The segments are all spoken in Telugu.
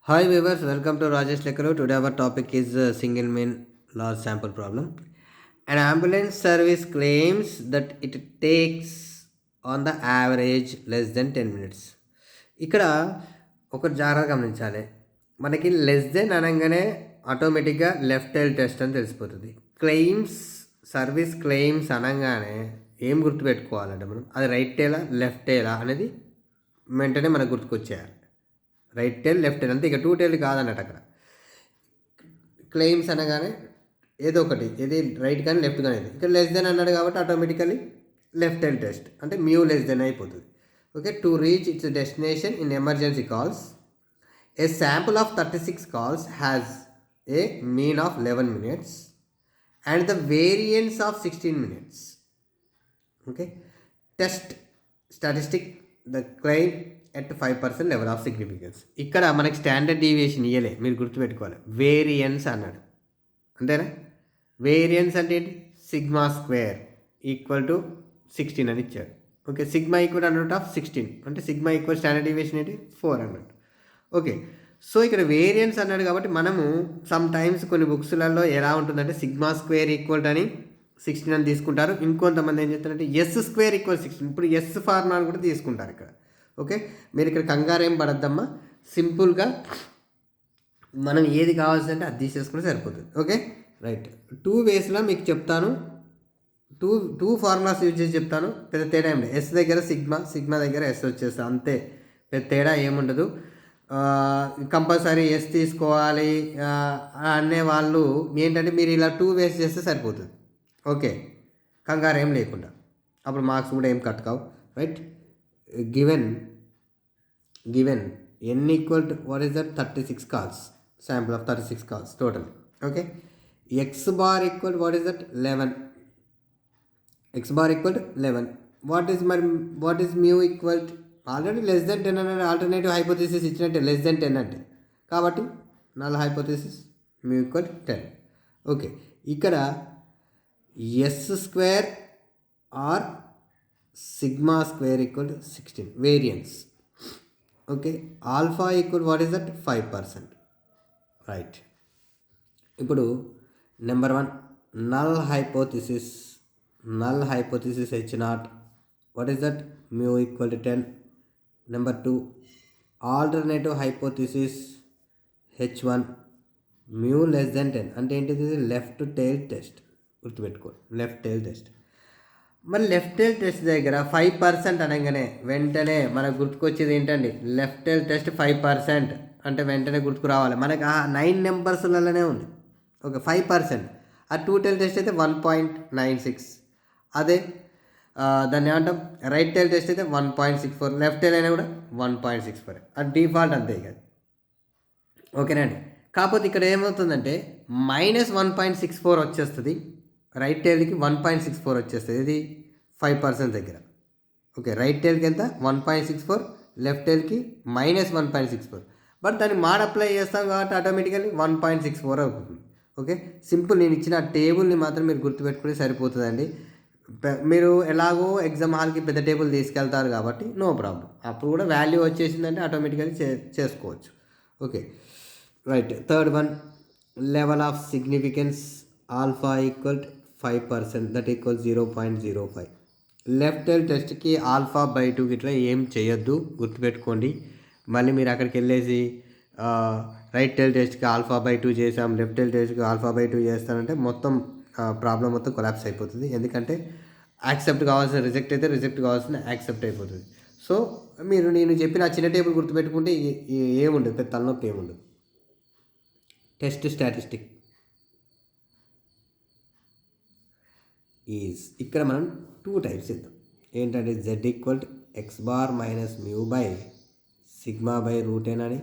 Hi viewers, welcome to Rajesh Lekkaru. Today our topic is single main large sample problem. An ambulance service claims that it takes on the average less than 10 minutes. ఇక్కడ ఒక జాగ్రత్త గమనించాలి. మనకి లెస్ దెన్ అనగానే ఆటోమేటిక్గా లెఫ్ట్ టైల్ టెస్ట్ అని తెలిసిపోతుంది. క్లెయిమ్స్ సర్వీస్ క్లెయిమ్స్ అనగానే ఏం గుర్తుపెట్టుకోవాలంటే మనం అది రైట్ టైలా లెఫ్ట్ టైలా అనేది వెంటనే మనకు గుర్తుకొచ్చేయాలి. రైట్ టైల్ లెఫ్ట్ టైల్ అంతే, ఇక టూ టైల్ కాదన్నట్టు అక్కడ. క్లెయిమ్స్ అనగానే ఏదో ఒకటి, ఇది రైట్ కానీ లెఫ్ట్ కానీ. ఇక్కడ లెస్ దెన్ అన్నాడు కాబట్టి ఆటోమేటికలీ లెఫ్ట్ టైల్ టెస్ట్ అంటే మ్యూ లెస్ దెన్ అయిపోతుంది. Okay, to reach its destination in emergency calls A sample of 36 calls has a mean of 11 minutes and the variance of 16 minutes. Okay, test statistic the claim at 5% level of significance. ఇక్కడ మనకి స్టాండర్డ్ డీవియేషన్ ఇయ్యలే, మీరు గుర్తుపెట్టుకోవాలి. వేరియన్స్ అన్నాడు అంతేనా. వేరియన్స్ అంటే ఏంటి? సిగ్మా స్క్వేర్ ఈక్వల్ టు 16 అని ఇచ్చాడు. ఓకే, సిగ్మా ఈక్వల్ √16 అంటే సిగ్మా ఈక్వల్ స్టాండర్డ్ డీవియేషన్ ఏంటి 4 అన్నట్టు. ఓకే, సో ఇక్కడ వేరియన్స్ అన్నాడు కాబట్టి మనము సమ్ టైమ్స్ కొన్ని బుక్స్లలో ఎలా ఉంటుందంటే సిగ్మా స్క్వేర్ ఈక్వల్ అని 16 అని తీసుకుంటారు. ఇంకొంతమంది ఏం చెప్తారంటే ఎస్ స్క్వేర్ ఈక్వల్ 16. ఇప్పుడు ఎస్ ఫార్ములా కూడా తీసుకుంటారు ఇక్కడ. ఓకే, మీరు ఇక్కడ కంగారు ఏం పడద్దమ్మా, సింపుల్గా మనం ఏది కావాల్సిందంటే అది తీసేసుకుంటే సరిపోతుంది. ఓకే రైట్, 2 వేస్లో మీకు చెప్తాను, టూ ఫార్ములాస్ యూజ్ చేసి చెప్తాను. పెద్ద తేడా ఏం లేదు. ఎస్ దగ్గర సిగ్మా దగ్గర ఎస్ వచ్చేస్తుంది అంతే, పెద్ద తేడా ఏముండదు. కంపల్సరీ ఎస్ తీసుకోవాలి అనే వాళ్ళు ఏంటంటే మీరు ఇలా 2 వేస్ చేస్తే సరిపోతుంది. ఓకే, కంగారు ఏం లేకుండా అప్పుడు మార్క్స్ కూడా ఏం కట్ కావు. Right, given n equal to what is that 36 calls, sample of 36 calls total. Okay, x bar equal to what is that 11, x bar equal to 11. what is mu equal to already less than 10 అనే ఆల్టర్నేటివ్ హైపోథిసిస్ ఇచ్చినట్టే, లెస్ దెన్ 10 అంటే కాబట్టి null hypothesis mu equal to 10. Okay, ఇక్కడ S square or sigma square equal to 16 variance. Okay, alpha equal what is that 5%. Right, ఇప్పుడు number 1 null hypothesis H0 what is that mu equal to 10. Number 2 alternative hypothesis H1 mu less than 10 అంటే ఏంటిది? Left tail test. గుర్తుపెట్టుకోండి, లెఫ్ట్ టైల్ టెస్ట్. మరి లెఫ్ట్ టైల్ టెస్ట్ దగ్గర 5% అనగానే వెంటనే మనకు గుర్తుకొచ్చేది ఏంటండి? లెఫ్ట్ టైల్ టెస్ట్ 5% అంటే వెంటనే గుర్తుకు రావాలి మనకు 9 నెంబర్స్లలోనే ఉంది. ఓకే, 5%. ఆ 2 టైల్ టెస్ట్ అయితే 1.96. అదే దాన్ని ఏమంటాం, రైట్ టైల్ టెస్ట్ అయితే 1.64. లెఫ్ట్ టైల్ అయినా కూడా 1.64. అది డిఫాల్ట్ అంతే ఇక. ఓకేనండి, కాకపోతే ఇక్కడ ఏమవుతుందంటే -1.64 వచ్చేస్తుంది, రైట్ టైల్కి 1.64 వచ్చేస్తుంది. ఇది 5% దగ్గర. ఓకే, రైట్ టైల్కి ఎంత 1.64, లెఫ్ట్ టైల్కి -1.64. బట్ దాన్ని మాడ్ అప్లై చేస్తాం కాబట్టి ఆటోమేటికల్లీ 1.64 అవుతుంది. Okay, simple. నేను ఇచ్చిన టేబుల్ని మాత్రం మీరు గుర్తుపెట్టుకుని సరిపోతుందండి. మీరు ఎలాగో ఎగ్జామ్ హాల్కి పెద్ద టేబుల్ తీసుకెళ్తారు కాబట్టి నో ప్రాబ్లం. అప్పుడు కూడా వాల్యూ వచ్చేసిందంటే ఆటోమేటికల్లీ చేసుకోవచ్చు. Okay right, third one level of significance alpha equal 5%, that equal 0.05. Left tail టెస్ట్కి ఆల్ఫా బై 2 ఇట్లా ఏం చేయొద్దు, గుర్తుపెట్టుకోండి. మళ్ళీ మీరు అక్కడికి వెళ్ళేసి రైట్ టైల్ టెస్ట్కి ఆల్ఫా బై 2 చేసాం, లెఫ్ట్ టైల్ టెస్ట్కి ఆల్ఫా బై 2 చేస్తానంటే మొత్తం ప్రాబ్లం మొత్తం కొలాప్స్ అయిపోతుంది. ఎందుకంటే యాక్సెప్ట్ కావాల్సిన రిజెక్ట్ అయితే, రిజెక్ట్ కావాల్సిన యాక్సెప్ట్ అయిపోతుంది. సో మీరు నేను చెప్పిన చిన్న టేబుల్ గుర్తుపెట్టుకుంటే ఏముండదు, పెద్ద తలనొప్పి ఏముండదు. టెస్ట్ స్టాటిస్టిక్ ఈజ్ ఇక్కడ మనం 2 టైప్స్ ఇద్దాం. ఏంటంటే z equal to x bar minus mu by sigma by √n అని,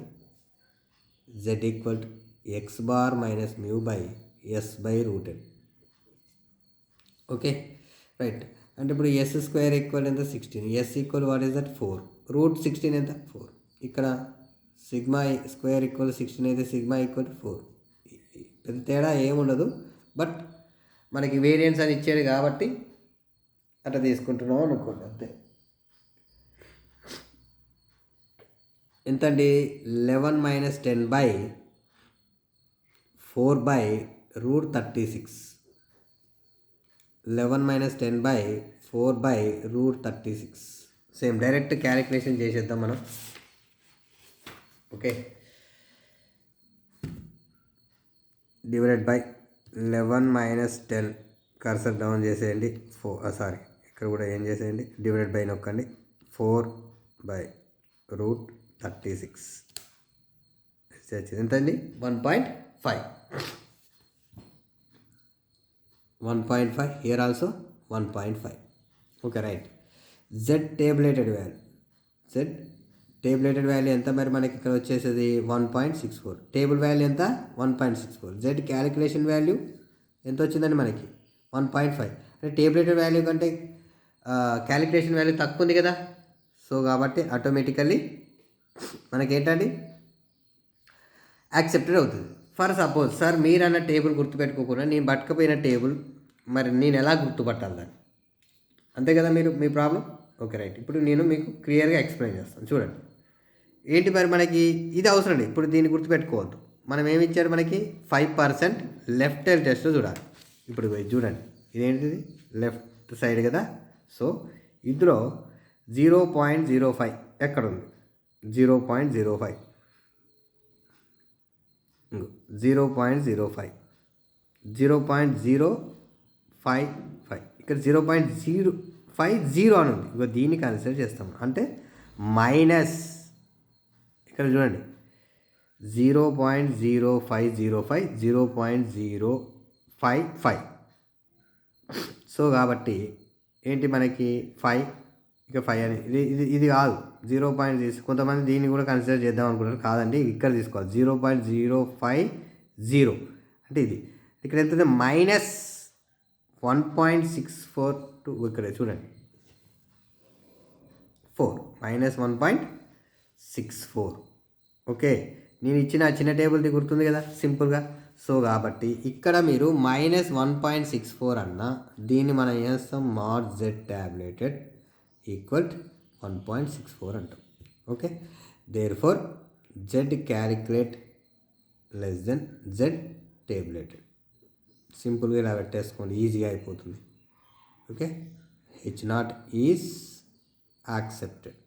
z equal to x bar minus mu by s by √n. Okay right, అంటే ఇప్పుడు ఎస్ స్క్వేర్ ఈక్వల్ ఎంత 16, s equal what is that 4, √16 ఎంత 4. ఇక్కడ సిగ్మా స్క్వేర్ ఈక్వల్ 16 అయితే సిగ్మా ఈక్వల్ 4. పెద్ద తేడా ఏముండదు, బట్ మనకి వేరియన్స్ అని ఇచ్చాడు కాబట్టి అట్లా తీసుకుంటున్నాం అనుకోండి అంతే. ఎంతండి 11 minus 10 by 4 by root 36. 11 minus 10 by 4 by root 36. Same direct calculation చేసేద్దాం మనం. Okay, divided by 11 minus 10 cursor down చేసేయండి. ఇక్కడ కూడా ఏం చేసేయండి, డివైడెడ్ బై నొక్కండి. 4 బై రూట్ 36 ఎంతండి 1.5. 1.5 here also 1.5. Okay right. Z tabulated value ఎంత మరి మనకి ఇక్కడ వచ్చేసేది 1.64. టేబుల్ వాల్యూ ఎంత 1.64. జెడ్ క్యాలిక్యులేషన్ వాల్యూ ఎంత వచ్చిందండి మనకి 1.5. అంటే టేబులేటెడ్ వాల్యూ కంటే క్యాలిక్యులేషన్ వాల్యూ తక్కువ ఉంది కదా. సో కాబట్టి ఆటోమేటికల్లీ మనకేంటండి యాక్సెప్టెడ్ అవుతుంది. ఫర్ సపోజ్ సార్ మీరు అన్న టేబుల్ గుర్తుపెట్టుకోకుండా నేను పట్టుకపోయిన టేబుల్ మరి నేను ఎలా గుర్తుపట్టాలి దాన్ని, అంతే కదా మీ ప్రాబ్లం. Okay right. ఇప్పుడు నేను మీకు క్లియర్గా ఎక్స్ప్లెయిన్ చేస్తాను. చూడండి ఏంటి మరి మనకి ఇది అవసరం అండి. ఇప్పుడు దీన్ని గుర్తుపెట్టుకోవద్దు. మనం ఏమి ఇచ్చారు మనకి 5% లెఫ్ట్ హ్యాండ్ టెస్ట్లో చూడాలి. ఇప్పుడు చూడండి ఇదేంటిది లెఫ్ట్ సైడ్ కదా. సో ఇందులో 0.05 ఎక్కడ ఉంది, 0.05 0.05 0.055 ఇక్కడ 0.050 అని ఉంది. ఇక దీన్ని కన్సిడర్ చేస్తాము అంటే మైనస్ ఇక్కడ చూడండి 0.0505 0.055. సో కాబట్టి ఏంటి మనకి 5 ఇక 5 అని ఇది కాదు 0.0. కొంతమంది దీన్ని కూడా కన్సిడర్ చేద్దాం అనుకుంటారు. కాదండి ఇక్కడ తీసుకోవాలి 0.050 అంటే ఇది. ఇక్కడ ఎంత మైనస్ 1.642 ఇక్కడ చూడండి 4 మైనస్ 1.64. ఓకే, నేను ఇచ్చిన చిన్న టేబుల్ది గుర్తుంది కదా సింపుల్గా. సో కాబట్టి ఇక్కడ మీరు మైనస్ 1.64 అన్న దీన్ని మనం చేస్తాం మాడ్ జెడ్ ట్యాబ్లెటెడ్ ఈక్వల్ 1.64 అంటాం. Okay, therefore z calculate less than z tabulated. సింపుల్గా ఇలా పెట్టేసుకోండి, ఈజీగా అయిపోతుంది. Okay, H0 is accepted.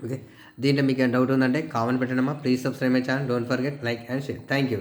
Okay, దీంట్లో మీకు డౌట్ ఉందంటే కామెంట్ పెట్టండి అమ్మా. Please subscribe my channel. Don't forget like and share. Thank you.